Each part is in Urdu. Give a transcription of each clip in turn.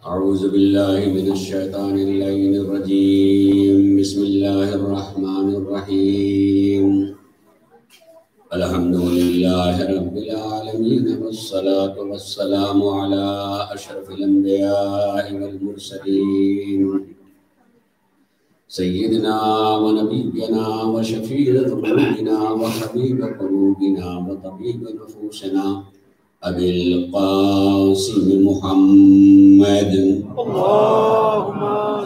اعوذ باللہ من الشیطان اللعین الرجیم بسم اللہ الرحمن الرحیم الحمدللہ رب العالمین والصلاة والسلام علی اشرف الانبیاء والمرسلین سیدنا و نبینا و شفیع ذنوبنا و حبیب قلوبنا و طبیب نفوسنا ابی القاسم محمد اللهم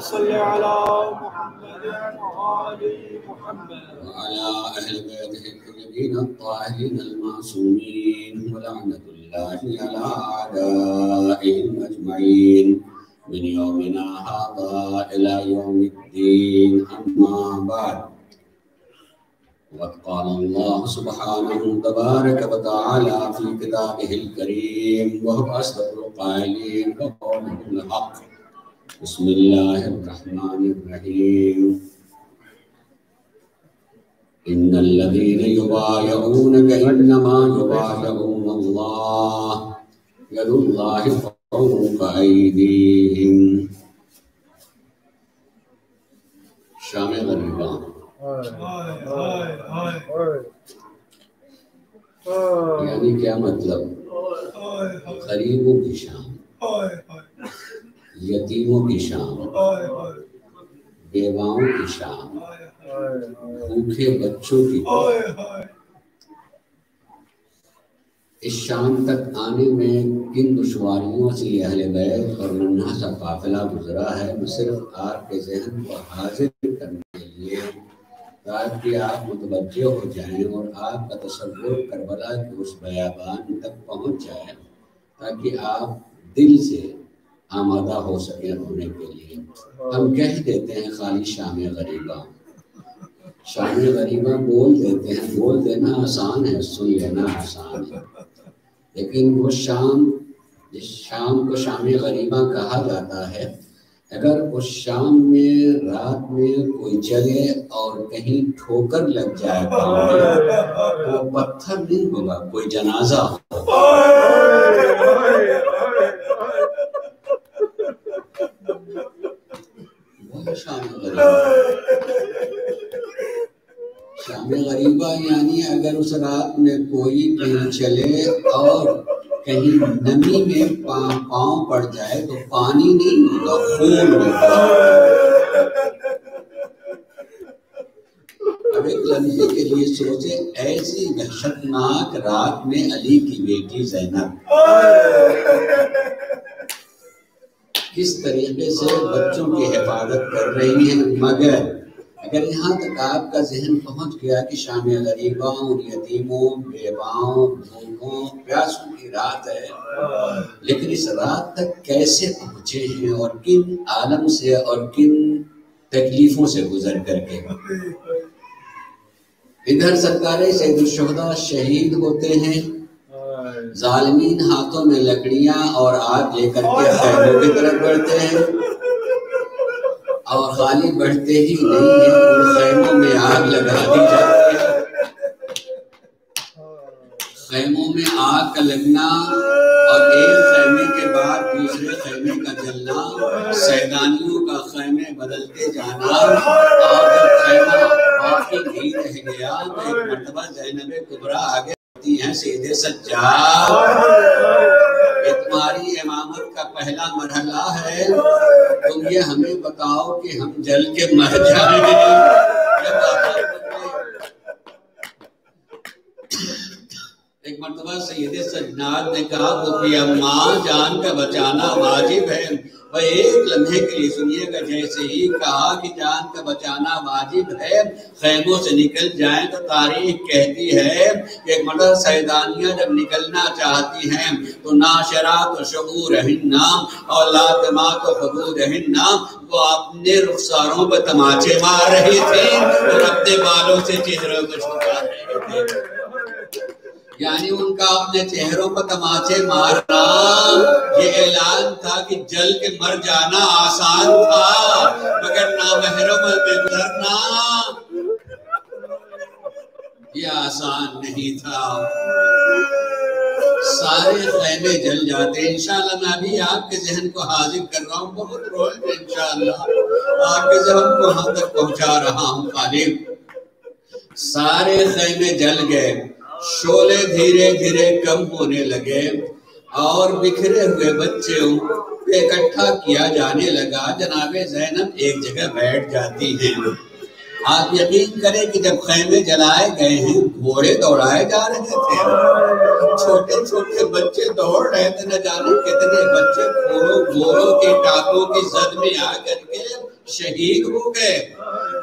صل على محمد وآل محمد وعلى اہل بیتہ الطیبین الطاہرین المعصومین ولعنۃ اللہ علی اعدائہم اجمعین من یومنا ھذا الی یوم الدین اما بعد وقد قال الله سبحانه تبارك وتعالى في كتابه الكريم وهو أصدق القائلين وقوله الحق بسم الله الرحمن الرحيم إن الذين يبايعونك إنما يبايعون الله يد الله فوق أيديهم شام غریبان یعنی کیا مطلب؟ غریبوں کی شام، یتیموں کی شام، بیواؤں کی شام، بھوکے بچوں کی اس شام تک آنے میں کن دشواریوں سے یہ اہل بیت اور ننھا سا قافلہ گزرا ہے، وہ صرف آپ کے ذہن کو حاضر کرنے کے لیے تاکہ آپ متوجہ ہو جائیں اور آپ کا تصور کربلا کے اس بیابان تک پہنچ جائے تاکہ آپ دل سے آمادہ ہو سکیں ہونے کے لیے۔ ہم کہہ دیتے ہیں خالی شام غریبہ، شام غریبہ بول دیتے ہیں، بول دینا آسان ہے، سن لینا آسان ہے، لیکن وہ شام جس شام کو شام غریبہ کہا جاتا ہے، اگر اس شام میں رات میں کوئی چلے اور کہیں ٹھوکر لگ جائے وہ پتھر نہیں ہوگا، کوئی جنازہ ہوگا۔ وہ شام غریبہ، شام غریبہ یعنی اگر اس رات میں کوئی کہیں چلے اور کہیں نمی میں پاؤں پڑ جائے تو پانی نہیں ہوگا، خون ہوگا۔ اب ایک لمحے کے لیے سوچے ایسی وحشتناک رات میں علی کی بیٹی زینب کس طریقے سے بچوں کی حفاظت کر رہی ہیں، مگر اگر یہاں تک آپ کا ذہن پہنچ گیا کہ شام غریبوں، یتیموں، بیواؤں، بھوکوں، پیاسوں کی رات ہے، لیکن اس رات تک کیسے پہنچے ہیں اور کن عالم سے اور کن تکلیفوں سے گزر کر کے۔ ادھر سرکار سید الشہداء شہید ہوتے ہیں، ظالمین ہاتھوں میں لکڑیاں اور آگ لے کر کے خیموں کی طرف بڑھتے ہیں، اور خالی بڑھتے ہی نہیں ہیں، ان خیموں میں آگ لگا دی جاتی ہے۔ خیموں میں آگ کا لگنا اور ایک خیمے کے بعد دوسرے خیمے کا جلنا، سیدانیوں کا خیمے بدلتے جانا، اور جب خیمہ باقی نہیں رہ گیا تو ایک مرتبہ زینب کبریٰ آگے بڑھتی ہیں، سید سجاد یہ تمہاری امامت کا پہلا مرحلہ ہے، تم یہ ہمیں بتاؤ کہ ہم جل کے مر جائیں۔ ایک مرتبہ سید سجاد نے کہا کہ اماں جان کا بچانا واجب ہے، وہ ایک لمحے کے لیے سنیے گا، جیسے ہی کہا کہ جان کا بچانا واجب ہے، خیموں سے نکل جائیں تو تاریخ کہتی ہے کہ ایک مرتبہ سیدانیاں جب نکلنا چاہتی ہیں تو ناشرات و شعورہن اور لاتمات و خدودہن، وہ اپنے رخساروں پر تماچے مار رہی تھی اور اپنے بالوں سے چہروں کو چھپا رہی تھی۔ یعنی ان کا اپنے چہروں پر تماچے مارنا یہ اعلان تھا کہ جل کے مر جانا آسان تھا، مگر نامحرم میں گزرنا یہ آسان نہیں تھا۔ سارے خیمے جل جاتے ہیں. انشاءاللہ میں ابھی آپ کے ذہن کو حاضر کر رہا ہوں, بہت روز میں انشاءاللہ آپ کے ذہن کو وہاں تک پہنچا رہا ہوں. خالق سارے خیمے جل گئے, شعلے دھیرے دھیرے کم ہونے لگے اور بکھرے ہوئے بچوں کو اکٹھا کیا جانے لگا. جناب زینب ایک جگہ بیٹھ جاتی ہیں. آپ یقین کریں کہ جب خیمے جلائے گئے ہیں گھوڑے دوڑائے جا رہے تھے, چھوٹے چھوٹے بچے دوڑ رہے تھے, نہ جانے کتنے بچے گھوڑوں کے ٹانگوں کی زد میں آ کر کے شہید ہو گئے.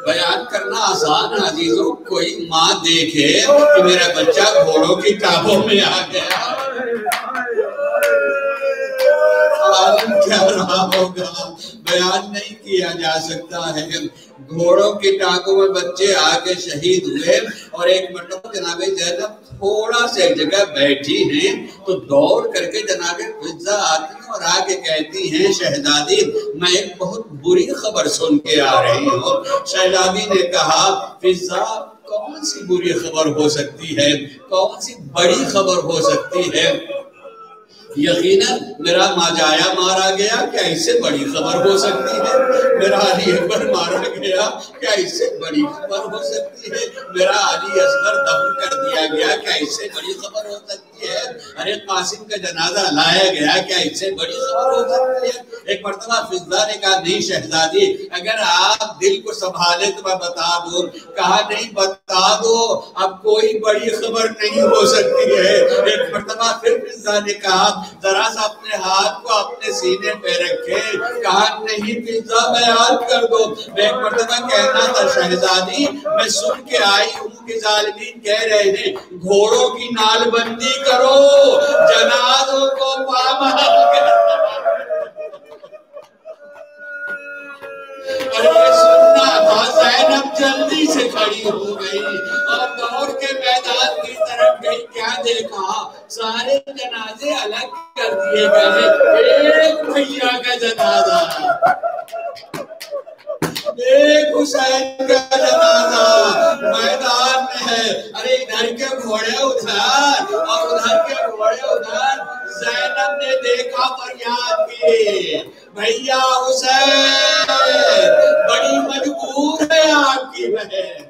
بیان کرنا آسان ہے عزیزوں, کوئی ماں دیکھے کہ میرا بچہ گھوڑوں کی ٹانگوں میں آ گیا, عالم کیا رہا ہوگا بیان نہیں کیا جا سکتا ہے. گھوڑوں کی ٹانگوں میں بچے آگے شہید ہوئے اور ایک مرتبہ جناب زینب تھوڑا سے جگہ بیٹھی ہیں تو دوڑ کر کے جناب فضہ آتی ہیں اور آگے کہتی ہیں شہزادی میں ایک بہت بری خبر سن کے آ رہی ہوں. شہزادی نے کہا فضہ کون سی بری خبر ہو سکتی ہے, کون سی بڑی خبر ہو سکتی ہے؟ یقیناً میرا ماجایا مارا گیا, کیا اس سے بڑی خبر ہو سکتی ہے؟ میرا علی اکبر مارا گیا, کیا اس سے بڑی خبر ہو سکتی ہے؟ میرا علی اصغر دفن کر دیا گیا, کیا اس سے بڑی خبر ہو سکتی ہے؟ ارے قاسم کا جنازہ لایا گیا, کیا اس سے بڑی خبر ہو سکتی ہے؟ ایک مرتبہ فضہ نے کہا نہیں شہزادی اگر آپ دل کو سنبھالے تو میں بتا دوں. کہا نہیں بتا دو, اب کوئی بڑی خبر نہیں ہو سکتی ہے. ایک مرتبہ پھر فضہ نے کہا ذرا سا اپنے ہاتھ کو اپنے سینے پہ رکھے. کہا نہیں فضہ بیان کر دو. میں ایک مرتبہ کہنا تھا شہزادی میں سن کے آئی ہوں کہ ظالمین کہہ رہے ہیں گھوڑوں کی نال بندی کرو, جنازوں کو پامال کرو. اور یہ سننا تھا. زینب جلدی سے کھڑی ہو گئی اور دوڑ کے میدان کی طرف گئی. کیا دیکھا, سارے جنازے الگ کر دیے گئے. ایک بھیا کا جنازہ, ایک حسین کا جنازہ میدان میں ہے. ارے ادھر کے گھوڑے ادھر اور ادھر کے گھوڑے ادھر. زینب نے دیکھا فریاد کی بھیا حسین, بڑی مجبور ہے آپ کی بہن,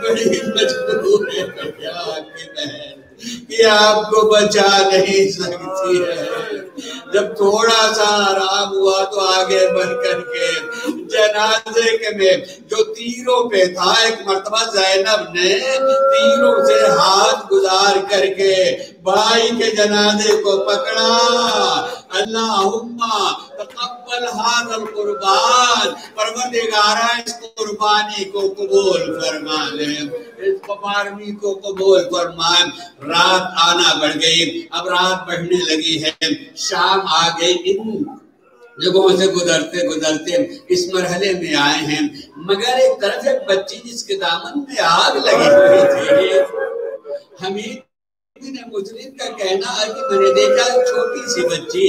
بڑی مجبور ہے بھیا آپ کی بہن کہ آپ کو بچا نہیں سکتی ہے. جب تھوڑا سا آرام ہوا تو آگے بڑھ کر کے جنازے کے میں جو تیروں پہ تھا, ایک مرتبہ زینب نے تیروں سے ہاتھ گزار کر کے بھائی کے جنازے کو پکڑا. اللہم تقبل ھذا القربان, پروردگارا اس قربانی کو قبول فرما لے, اس قربانی کو قبول فرمائے. رات آنا بڑھ گئی, اب رات بڑھنے لگی ہے, شام آ گئی. ان جگہوں سے گزرتے گزرتے اس مرحلے میں آئے ہیں, مگر ایک طرف ایک بچی جس کے دامن میں آگ لگی ہوئی تھی. حمید بن مسلم کا کہنا ہے کہ میں نے دیکھا چھوٹی سی بچی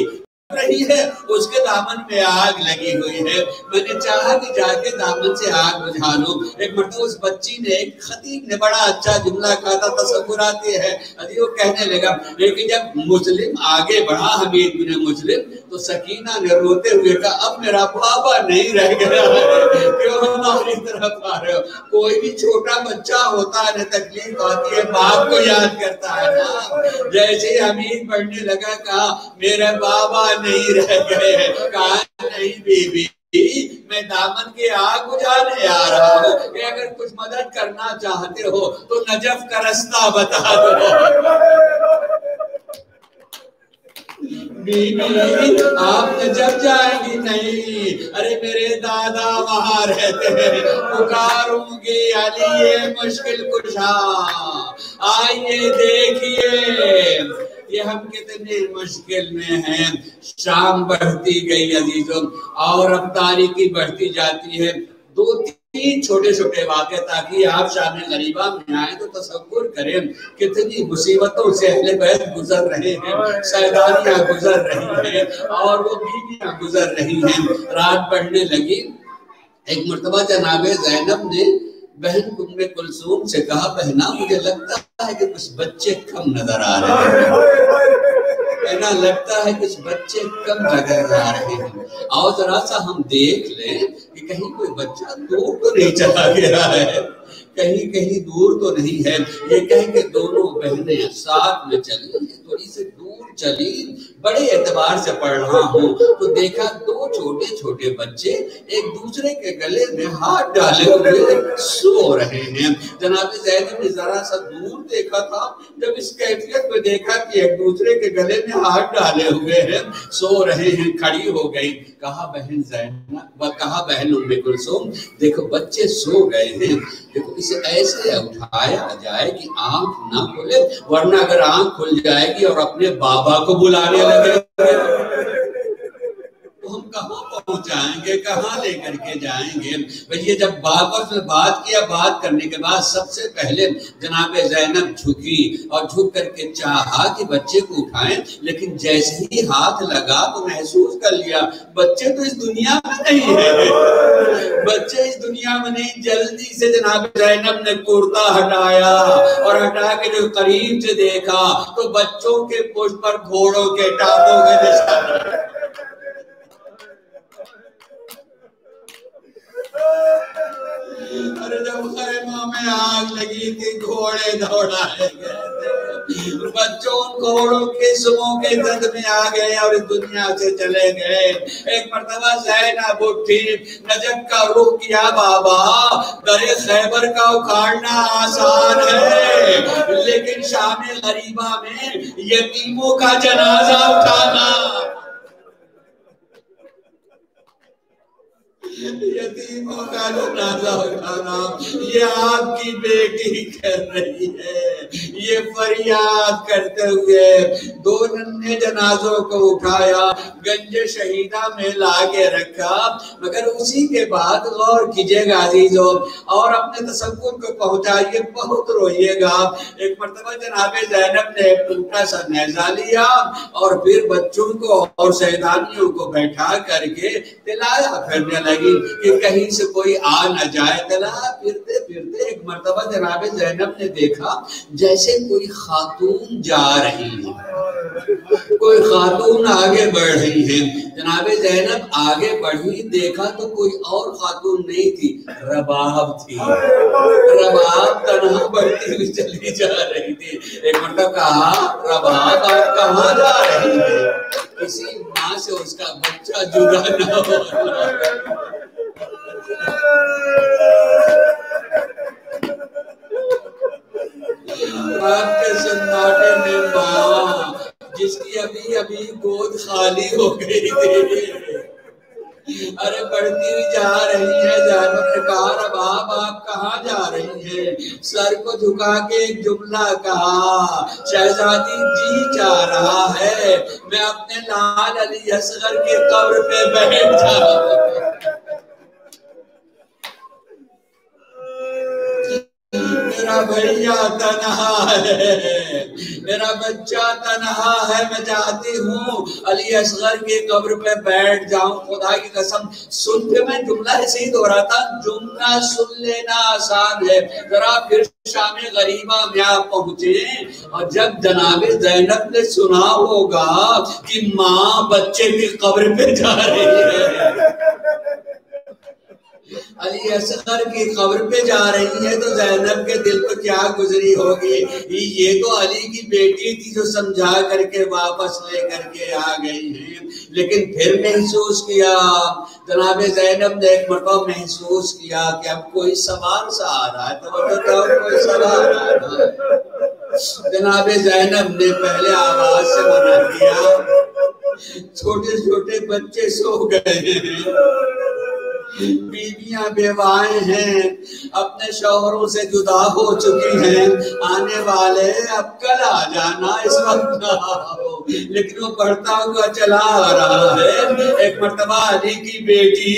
رہی ہے, اس کے دامن میں آگ لگی ہوئی ہے. میں نے چاہا کہ جا کے دامن سے آگ بجھا لوں. ایک مرتبہ اس بچی نے, ایک خطیب نے بڑا اچھا جملہ کہا تھا, تصور آتی ہے. وہ کہنے لگا لیکن جب مسلم آگے بڑھا حمید بن مسلم تو سکینہ نے روتے ہوئے کہا اب میرا بابا نہیں رہ گیا ہے, کیوں ہماری طرف آ رہے ہو؟ کوئی بھی چھوٹا بچہ ہوتا ہے تکلیف آتی ہے, باپ کو یاد کرتا ہے نا. جیسے حمید پڑھنے لگا کہا میرے بابا نہیں رہ گئے ہیں. کہا نہیں بی بی میں دامن کی آگ بجھانے آ رہا ہوں, کہ اگر کچھ مدد کرنا چاہتے ہو تو نجف کا رستہ بتا دو. بی بی آپ نجف جائیں گی؟ نہیں, ارے میرے دادا وہاں رہتے ہیں, پکاروں گی علی مشکل کشا, آئیے دیکھیے یہ ہم کتنے مشکل میں ہیں. شام بڑھتی گئی عزیزوں, اور اب تاریکی بڑھتی جاتی ہے. 2-3 چھوٹے چھوٹے واقعے تاکہ آپ شام غریبہ میں آئیں تو تصور کریں کتنی مصیبتوں سے اہل بیت گزر رہے ہیں, سیدانیاں گزر رہی ہیں اور وہ بیویاں گزر رہی ہیں. رات بڑھنے لگی. ایک مرتبہ جناب زینب نے بہن ام کلثوم سے کہا بہنا مجھے لگتا ہے کہ کچھ بچے کم نظر آ رہے ہیں، لگتا ہے کچھ بچے کم نظر آ رہے ہیں، آؤ ذرا سا ہم دیکھ لیں کہ کہیں کوئی بچہ دور تو نہیں چلا گیا ہے، کہیں دور تو نہیں ہے۔ یہ کہیں کہ دونوں بہنیں ساتھ میں چلی، تھوڑی سی دور چلی، بڑے اعتبار سے پڑھ رہا ہوں تو دیکھا دو چھوٹے چھوٹے بچے ایک دوسرے کے گلے میں ہاتھ ڈالے ہوئے سو رہے ہیں۔ جناب زینب نے ذرا سا دور دیکھا تھا، جب اس کیفیت میں دیکھا کہ ایک دوسرے کے گلے میں ہاتھ ڈالے ہوئے ہیں، سو رہے ہیں، کھڑی ہو گئی۔ کہا بہن زینب، کہا بہن ام کلثوم دیکھو بچے سو گئے ہیں، دیکھو اسے ایسے اٹھایا جائے کہ آنکھ نہ کھلے، ورنہ اگر آنکھ کھل جائے گی اور اپنے بابا کو بلانے لگے تو ہم کہاں پہنچائیں گے، کہاں لے کر کے جائیں گے؟ یہ جب بابا سے بات کیا، بات کرنے کے بعد سب سے پہلے جناب زینب جھکی اور جھک کر کے چاہا کہ بچے کو اٹھائیں، لیکن جیسے ہی ہاتھ لگا تو محسوس کر لیا بچے تو اس دنیا میں نہیں ہے، بچے اس دنیا میں نہیں۔ جلدی سے جناب زینب نے کرتا ہٹایا اور ہٹا کے جو قریب سے دیکھا تو بچوں کے پشت پر گھوڑوں کے ٹانگوں کے نشان۔ ارے جب خیمہ میں آگ لگی تھی گھوڑے دوڑائے گئے، بچوں ان گھوڑوں کے سموں کے زد میں آ گئے اور اس دنیا سے چلے گئے۔ ایک مرتبہ زینب اٹھی، نجف کا رخ کیا، بابا در خیبر کا اکھاڑنا آسان ہے لیکن شام غریبہ میں یتیموں کا جنازہ اٹھانا، یتیموں کا جنازہ اٹھانا، یہ آپ کی بیٹی کر رہی ہے۔ یہ فریاد کرتے ہوئے دو ننھے جنازوں کو اٹھایا، گنج شہیدہ میں لا کے رکھا، مگر اسی کے بعد غور کیجئے گا عزیزو اور اپنے تصور کو پہنچائیے، بہت روئیے گا۔ ایک مرتبہ جناب زینب نے ایک ٹوٹا سا نیزہ لیا اور پھر بچوں کو اور سیدانیوں کو بیٹھا کر کے تلایا پھرنے لگی کہ کہیں سے کوئی آ نہ جائے۔ تلایا پھرتے پھرتے ایک مرتبہ جناب زینب نے دیکھا جیسے کوئی خاتون جا رہی ہے، کوئی خاتون آگے بڑھ رہی ہے۔ جناب زینب آگے بڑھی، دیکھا تو کوئی اور خاتون نہیں تھی، رباب تھی۔ رباب تنہا بڑھتی ہوئی چلی جا رہی تھی۔ ایک مرتبہ کہا رباب آپ کہاں جا رہی ہے؟ کسی ماں سے اس کا بچہ جدا نہ ہو۔ آپ کے سناٹے میں ماں جس کی ابھی ابھی گود خالی ہو گئی تھی، ارے بڑھتی ہوئی جا رہی ہے۔ زینب نے کہا رباب آپ کہاں جا رہی ہیں؟ سر کو جھکا کے ایک جملہ کہا، شہزادی جی چاہ رہا ہے میں اپنے لال علی اصغر کی قبر پہ بیٹھ جاؤں۔ میرا بھیا تنہا ہے، میرا بچہ تنہا ہے، میں چاہتی ہوں علی اصغر کی قبر پہ بیٹھ جاؤں۔ خدا کی قسم سن کے میں جملہ ایسے ہی دہراتا، جملہ سن لینا آسان ہے، ذرا پھر شام غریبہ میں آپ پہنچے اور جب جناب زینب نے سنا ہوگا کہ ماں بچے کی قبر پہ جا رہی ہے، علی اصغر کی قبر پہ جا رہی ہے، تو زینب کے دل کو کیا گزری ہوگی؟ یہ تو علی کی بیٹی تھی جو سمجھا کر کے واپس لے کر کے آ گئی ہیں، لیکن پھر محسوس کیا جناب زینب نے، ایک مرتبہ محسوس کیا کہ اب کوئی سوار سا آ رہا ہے، تو کوئی سوار آ رہا ہے۔ جناب زینب نے پہلے آواز سے منع کیا، چھوٹے چھوٹے بچے سو گئے ہیں، بیویاں بیوائیں ہیں، اپنے شوہروں سے جدا ہو چکی ہیں، آنے والے اب کل آ جانا، اس وقت نہ آؤ، لیکن وہ بڑھتا ہوا چلا آ رہا ہے۔ ایک مرتبہ علی کی بیٹی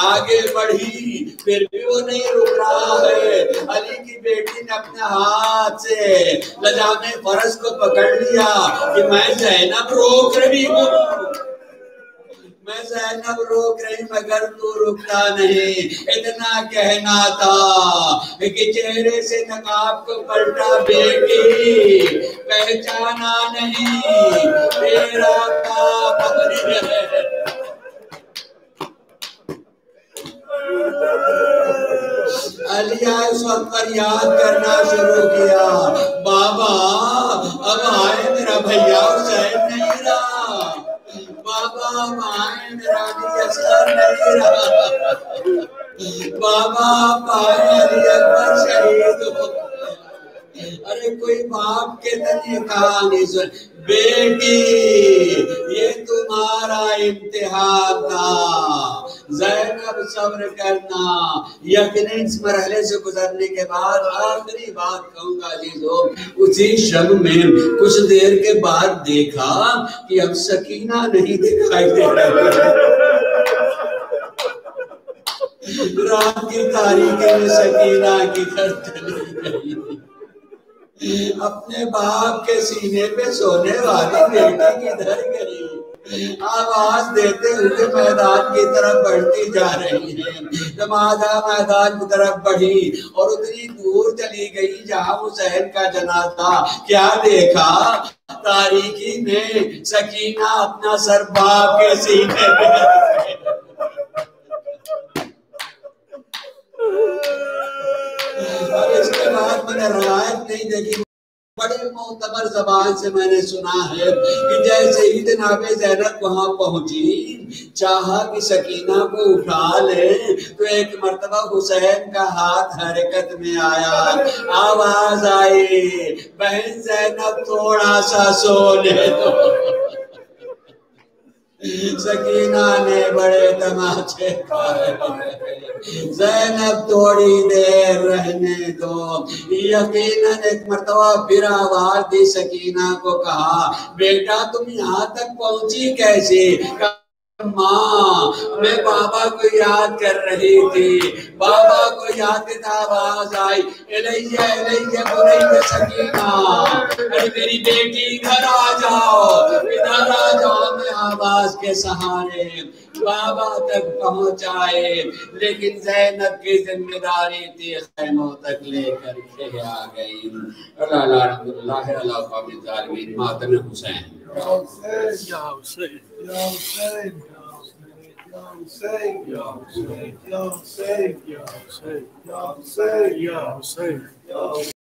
آگے بڑھی، پھر بھی وہ نہیں رک رہا ہے۔ علی کی بیٹی نے اپنے ہاتھ سے لجام فرس کو پکڑ لیا کہ میں زینب روک رہی ہوں، میں زینب روک رہی مگر تو رکتا نہیں. اتنا کہنا تھا کہ چہرے سے نقاب کو پلٹا بیٹی پہچانا نہیں تیرا کام اپنی ہے. علیہ اس وقت پر یاد کرنا شروع کیا بابا اب آئے میرا بھیا حسین نہیں رہا. بابا اب آئے میرا علی اصغر نہیں رہا. بابا اب آئے علی اکبر شہید ہو. ارے کوئی باپ کے ذریعے کہانی سن بیٹی یہ تمہارا امتحان تھا. زینب صبر کرنا. یقیناً اس مرحلے سے گزرنے کے بعد آخری بات کہوں گا عزیزو اسی شب میں کچھ دیر کے بعد دیکھا کہ اب سکینہ نہیں دکھائی دے رہی. رات کی تاریکی میں سکینہ کی گھر چلی گئی. اپنے باپ کے سینے پہ سونے والی بیٹی کدھر گئی. آواز دیتے ہوئے میدان کی طرف بڑھتی جا رہی ہے. جمادہ میدان کی طرف بڑھی اور اتنی دور چلی گئی جہاں حسین کا جنازہ. کیا دیکھا تاریکی میں سکینہ اپنا سر باپ کے سینے پہ. اور اس کے بعد میں نے روایت نہیں دیکھی بڑے معتبر زبان سے میں نے سنا ہے کہ جیسے ہی جناب زینب وہاں پہنچی چاہا کہ سکینہ کو اٹھا لے تو ایک مرتبہ حسین کا ہاتھ حرکت میں آیا. آواز آئی بہن زینب تھوڑا سا سو لے دو. سکینہ نے بڑے تماچے کھائے. زینب تھوڑی دیر رہنے دو. یقیناً ایک مرتبہ پھر آواز دی سکینہ کو کہا بیٹا تم یہاں تک پہنچی کیسے؟ ماں میں بابا کو یاد کر رہی تھی. بابا کو یاد کی آواز آئی الیہ الیہ بنیہ سکینہ ارے میری بیٹی ادھر آ جاؤ ادھر آ جاؤ. میں آواز کے سہارے بابا تک پہنچائے لیکن زینب کی ذمہ داری تھی خیموں تک لے کر کے آ گئی. اللہ لعنت اللہ علی قوم الظالمین. ماتم حسین. Ya Hussein, Ya Hussein, Ya Hussein, Ya Hussein, Ya Hussein, Ya Hussein, Ya Hussein, Ya Hussein, Ya Hussein, Ya Hussein.